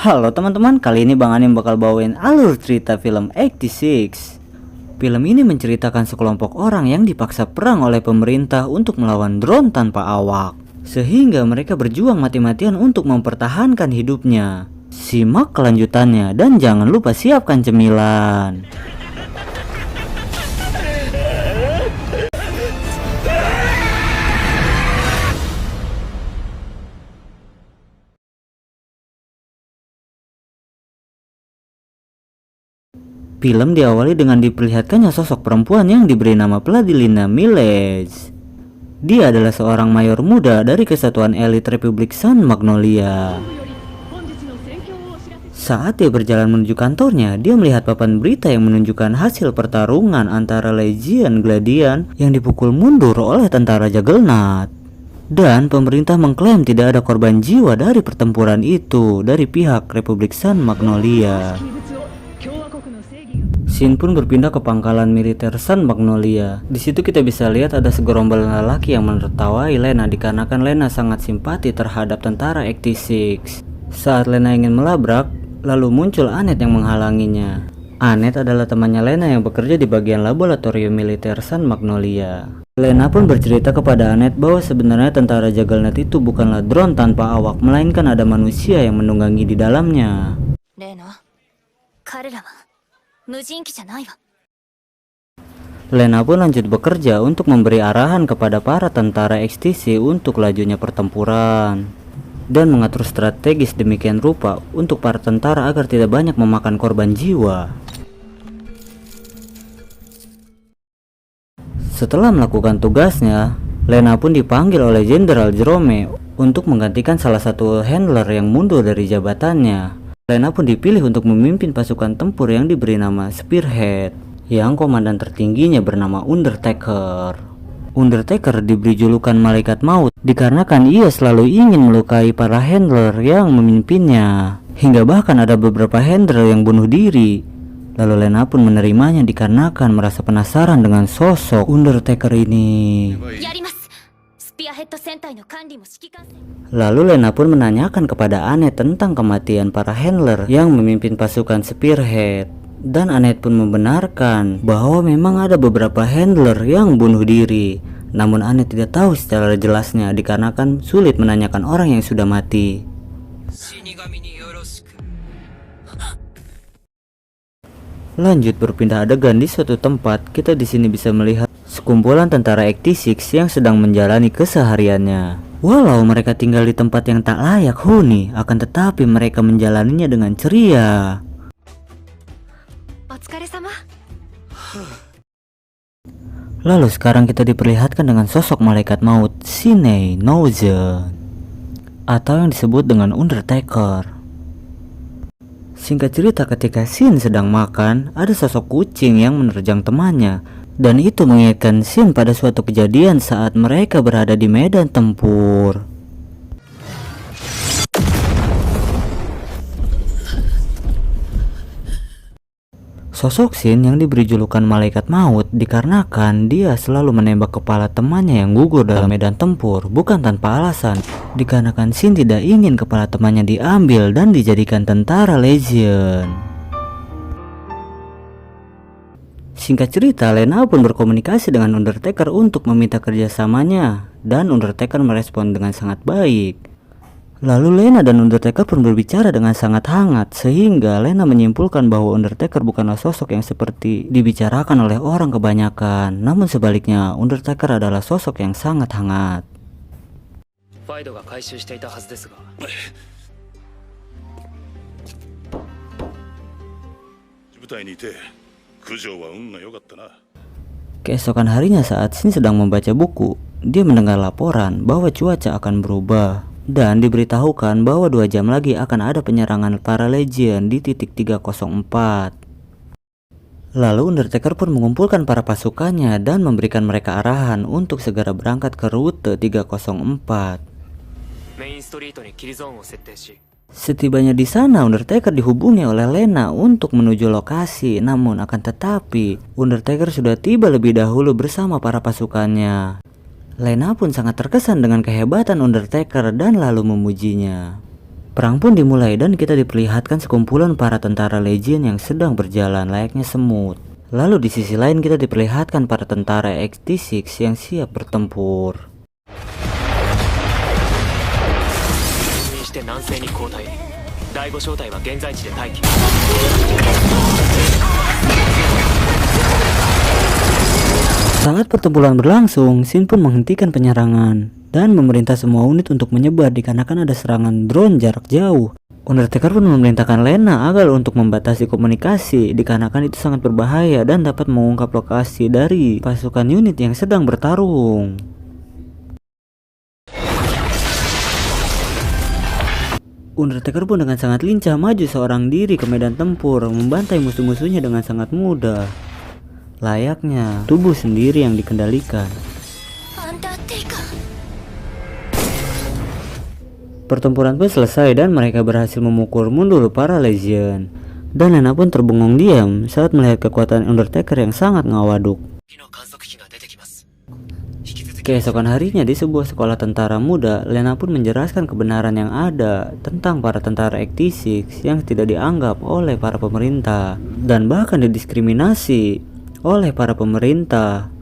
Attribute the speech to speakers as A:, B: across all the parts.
A: Halo teman-teman, kali ini Bang Anim bakal bawain alur cerita film 86. Film ini menceritakan sekelompok orang yang dipaksa perang oleh pemerintah untuk melawan drone tanpa awak, sehingga mereka berjuang mati-matian untuk mempertahankan hidupnya. Simak kelanjutannya dan jangan lupa siapkan cemilan. Film diawali dengan diperlihatkannya sosok perempuan yang diberi nama Vladilina Milez. Dia adalah seorang mayor muda dari Kesatuan Elit Republik San Magnolia. Saat dia berjalan menuju kantornya, dia melihat papan berita yang menunjukkan hasil pertarungan antara Legion Gladian yang dipukul mundur oleh tentara Juggernaut. Dan pemerintah mengklaim tidak ada korban jiwa dari pertempuran itu dari pihak Republik San Magnolia. Scene pun berpindah ke pangkalan militer San Magnolia. Di situ kita bisa lihat ada segerombolan lelaki yang menertawai Lena dikarenakan Lena sangat simpati terhadap tentara 86. Saat Lena ingin melabrak, lalu muncul Annette yang menghalanginya. Annette adalah temannya Lena yang bekerja di bagian laboratorium militer San Magnolia. Lena pun bercerita kepada Annette bahwa sebenarnya tentara Juggernaut itu bukanlah drone tanpa awak, melainkan ada manusia yang menunggangi di dalamnya. Lena pun lanjut bekerja untuk memberi arahan kepada para tentara XTC untuk lajunya pertempuran dan mengatur strategis demikian rupa untuk para tentara agar tidak banyak memakan korban jiwa. Setelah melakukan tugasnya, Lena pun dipanggil oleh Jenderal Jerome untuk menggantikan salah satu handler yang mundur dari jabatannya. Lena pun dipilih untuk memimpin pasukan tempur yang diberi nama Spearhead, yang komandan tertingginya bernama Undertaker. Undertaker diberi julukan Malaikat Maut dikarenakan ia selalu ingin melukai para handler yang memimpinnya, hingga bahkan ada beberapa handler yang bunuh diri. Lalu Lena pun menerimanya dikarenakan merasa penasaran dengan sosok Undertaker ini. Lalu Lena pun menanyakan kepada Annette tentang kematian para handler yang memimpin pasukan Spearhead. Dan Annette pun membenarkan bahwa memang ada beberapa handler yang bunuh diri. Namun Annette tidak tahu secara jelasnya dikarenakan sulit menanyakan orang yang sudah mati. Lanjut berpindah adegan di suatu tempat, kita di sini bisa melihat sekumpulan tentara 86 yang sedang menjalani kesehariannya. Walau mereka tinggal di tempat yang tak layak huni, akan tetapi mereka menjalaninya dengan ceria. Lalu sekarang kita diperlihatkan dengan sosok malaikat maut Shinei Nozen, atau yang disebut dengan Undertaker. Singkat cerita, ketika Shin sedang makan, ada sosok kucing yang menerjang temannya. Dan itu mengingatkan Shin pada suatu kejadian saat mereka berada di medan tempur. Sosok Shin yang diberi julukan Malaikat Maut dikarenakan dia selalu menembak kepala temannya yang gugur dalam medan tempur, bukan tanpa alasan. Dikarenakan Shin tidak ingin kepala temannya diambil dan dijadikan tentara Legion. Singkat cerita, Lena pun berkomunikasi dengan Undertaker untuk meminta kerjasamanya, dan Undertaker merespon dengan sangat baik. Lalu Lena dan Undertaker pun berbicara dengan sangat hangat, sehingga Lena menyimpulkan bahwa Undertaker bukanlah sosok yang seperti dibicarakan oleh orang kebanyakan. Namun sebaliknya, Undertaker adalah sosok yang sangat hangat. Keesokan harinya saat Shin sedang membaca buku, dia mendengar laporan bahwa cuaca akan berubah. Dan diberitahukan bahwa 2 jam lagi akan ada penyerangan para Legion di titik 304. Lalu Undertaker pun mengumpulkan para pasukannya dan memberikan mereka arahan untuk segera berangkat ke rute 304. Setibanya di sana, Undertaker dihubungi oleh Lena untuk menuju lokasi. Namun akan tetapi, Undertaker sudah tiba lebih dahulu bersama para pasukannya. Lena pun sangat terkesan dengan kehebatan Undertaker dan lalu memujinya. Perang pun dimulai dan kita diperlihatkan sekumpulan para tentara Legion yang sedang berjalan layaknya semut. Lalu di sisi lain kita diperlihatkan para tentara XT6 yang siap bertempur. Saat pertempuran berlangsung, Shin pun menghentikan penyerangan dan memerintah semua unit untuk menyebar dikarenakan ada serangan drone jarak jauh. Undertaker pun memerintahkan Lena agar untuk membatasi komunikasi dikarenakan itu sangat berbahaya dan dapat mengungkap lokasi dari pasukan unit yang sedang bertarung. Undertaker pun dengan sangat lincah maju seorang diri ke medan tempur, membantai musuh-musuhnya dengan sangat mudah. Layaknya tubuh sendiri yang dikendalikan. Pertempuran pun selesai dan mereka berhasil memukul mundur para Legion. Dan Lena pun terbengong diam saat melihat kekuatan Undertaker yang sangat ngawaduk. Keesokan harinya di sebuah sekolah tentara muda, Lena pun menjelaskan kebenaran yang ada tentang para tentara XT6 yang tidak dianggap oleh para pemerintah dan bahkan didiskriminasi oleh para pemerintah.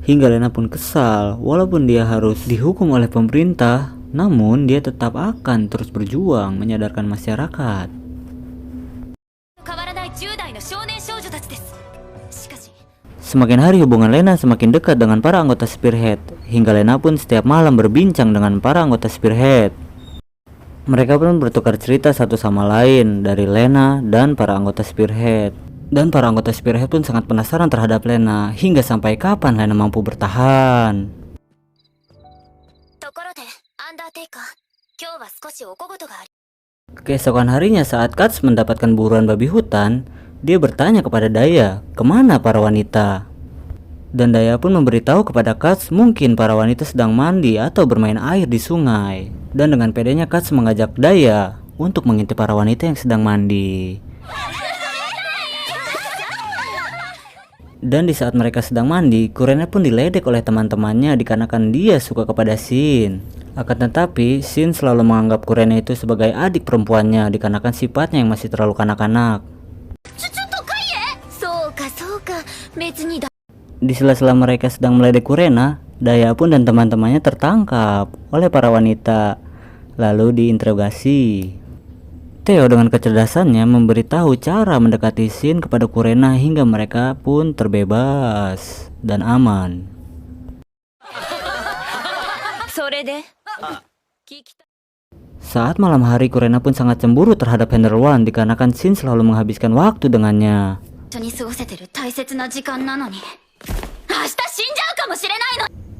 A: Hingga Lena pun kesal, walaupun dia harus dihukum oleh pemerintah, namun dia tetap akan terus berjuang menyadarkan masyarakat. Semakin hari hubungan Lena semakin dekat dengan para anggota Spearhead, hingga Lena pun setiap malam berbincang dengan para anggota Spearhead. Mereka pun bertukar cerita satu sama lain dari Lena dan para anggota Spearhead. Dan para anggota Spearhead pun sangat penasaran terhadap Lena, hingga sampai kapan Lena mampu bertahan. Keesokan harinya saat Katz mendapatkan buruan babi hutan, dia bertanya kepada Daya, kemana para wanita? Dan Daya pun memberitahu kepada Katz mungkin para wanita sedang mandi atau bermain air di sungai. Dan dengan pedenya Katz mengajak Daya untuk mengintip para wanita yang sedang mandi. Dan di saat mereka sedang mandi, Kurena pun diledek oleh teman-temannya dikarenakan dia suka kepada Shin. Akan tetapi, Shin selalu menganggap Kurena itu sebagai adik perempuannya dikarenakan sifatnya yang masih terlalu kanak-kanak. Di sela-sela mereka sedang meledek Kurena, Daya pun dan teman-temannya tertangkap oleh para wanita, lalu diinterogasi. Theo dengan kecerdasannya memberitahu cara mendekati Shin kepada Kurena hingga mereka pun terbebas dan aman. Saat malam hari, Kurena pun sangat cemburu terhadap Handler One dikarenakan Shin selalu menghabiskan waktu dengannya.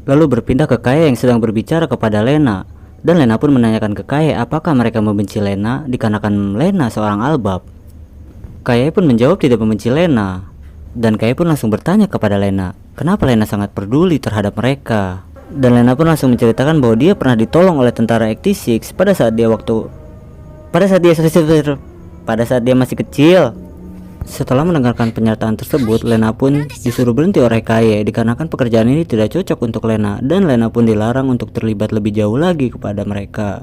A: Lalu berpindah ke Kae yang sedang berbicara kepada Lena. Dan Lena pun menanyakan ke Kae apakah mereka membenci Lena dikarenakan Lena seorang albab. Kae pun menjawab tidak membenci Lena. Dan Kae pun langsung bertanya kepada Lena, kenapa Lena sangat peduli terhadap mereka. Dan Lena pun langsung menceritakan bahwa dia pernah ditolong oleh tentara XT6 pada saat dia masih kecil. Setelah mendengarkan pernyataan tersebut, Lena pun disuruh berhenti oleh Kae dikarenakan pekerjaan ini tidak cocok untuk Lena, dan Lena pun dilarang untuk terlibat lebih jauh lagi kepada mereka.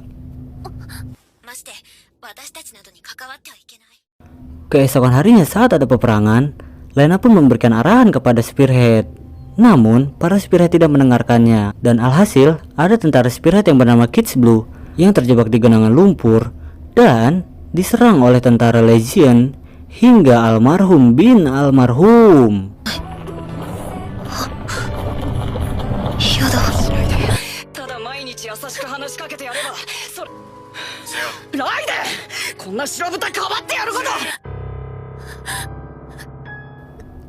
A: Keesokan harinya saat ada peperangan, Lena pun memberikan arahan kepada Spearhead. Namun, para Spearhead tidak mendengarkannya, dan alhasil ada tentara Spearhead yang bernama Kids Blue yang terjebak di genangan lumpur dan diserang oleh tentara Legion hingga almarhum bin almarhum.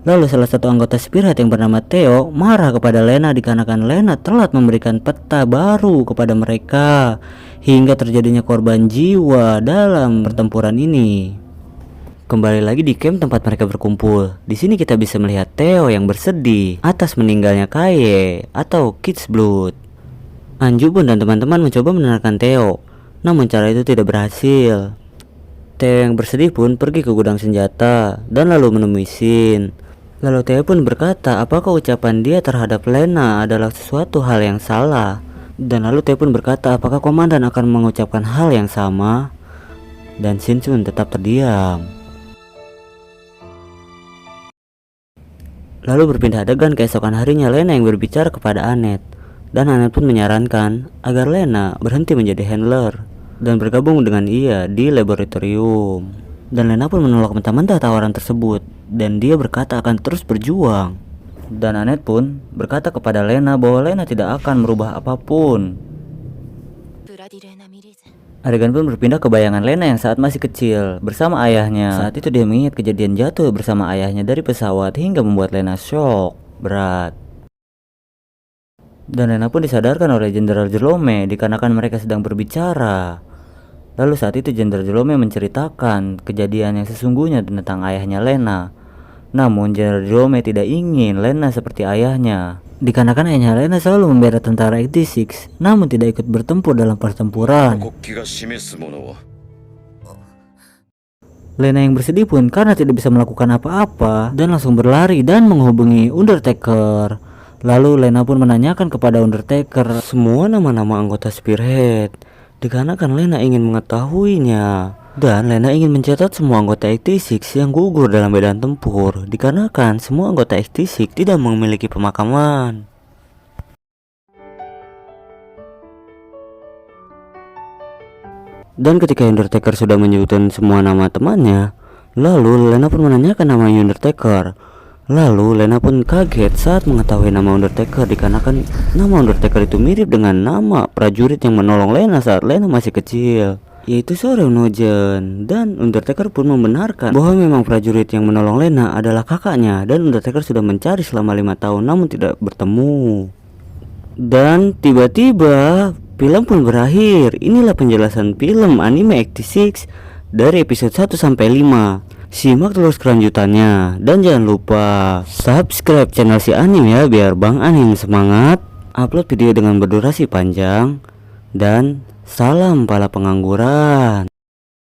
A: Lalu salah satu anggota Spearhead yang bernama Theo marah kepada Lena dikarenakan Lena telat memberikan peta baru kepada mereka hingga terjadinya korban jiwa dalam pertempuran ini. Kembali lagi di camp tempat mereka berkumpul. Di sini kita bisa melihat Theo yang bersedih atas meninggalnya Kae atau Kids Blood. Anju pun dan teman-teman mencoba menenangkan Theo, namun cara itu tidak berhasil. Theo yang bersedih pun pergi ke gudang senjata dan lalu menemui Shin. Lalu Theo pun berkata apakah ucapan dia terhadap Lena adalah sesuatu hal yang salah. Dan lalu Theo pun berkata apakah komandan akan mengucapkan hal yang sama. dan Shinsun tetap terdiam. Lalu berpindah adegan keesokan harinya, Lena yang berbicara kepada Anet, dan Anet pun menyarankan agar Lena berhenti menjadi handler dan bergabung dengan ia di laboratorium. Dan Lena pun menolak mentah-mentah tawaran tersebut, dan dia berkata akan terus berjuang. Dan Anet pun berkata kepada Lena bahwa Lena tidak akan merubah apapun. Adegan pun berpindah ke bayangan Lena yang saat masih kecil bersama ayahnya. Saat itu dia mengingat kejadian jatuh bersama ayahnya dari pesawat hingga membuat Lena shock berat. Dan Lena pun disadarkan oleh Jenderal Jerome dikarenakan mereka sedang berbicara. Lalu saat itu Jenderal Jerome menceritakan kejadian yang sesungguhnya tentang ayahnya Lena. Namun Jenderal Jerome tidak ingin Lena seperti ayahnya, dikarenakan ayahnya Lena selalu membela tentara 86, namun tidak ikut bertempur dalam pertempuran. Lena yang bersedih pun karena tidak bisa melakukan apa-apa dan langsung berlari dan menghubungi Undertaker. Lalu Lena pun menanyakan kepada Undertaker semua nama-nama anggota Spearhead, dikarenakan Lena ingin mengetahuinya. Dan Lena ingin mencatat semua anggota 86 yang gugur dalam medan tempur, dikarenakan semua anggota 86 tidak memiliki pemakaman. Dan ketika Undertaker sudah menyebutkan semua nama temannya, lalu Lena pun menanyakan nama Undertaker. Lalu Lena pun kaget saat mengetahui nama Undertaker, dikarenakan nama Undertaker itu mirip dengan nama prajurit yang menolong Lena saat Lena masih kecil, yaitu Soryu Nojen. Dan Undertaker pun membenarkan bahwa memang prajurit yang menolong Lena adalah kakaknya, dan Undertaker sudah mencari selama 5 tahun namun tidak bertemu. Dan tiba-tiba film pun berakhir. Inilah penjelasan film anime 86 dari episode 1 sampai 5. Simak terus kelanjutannya, dan jangan lupa subscribe channel si Anim ya, biar Bang Anim semangat upload video dengan berdurasi panjang. Dan salam pala pengangguran.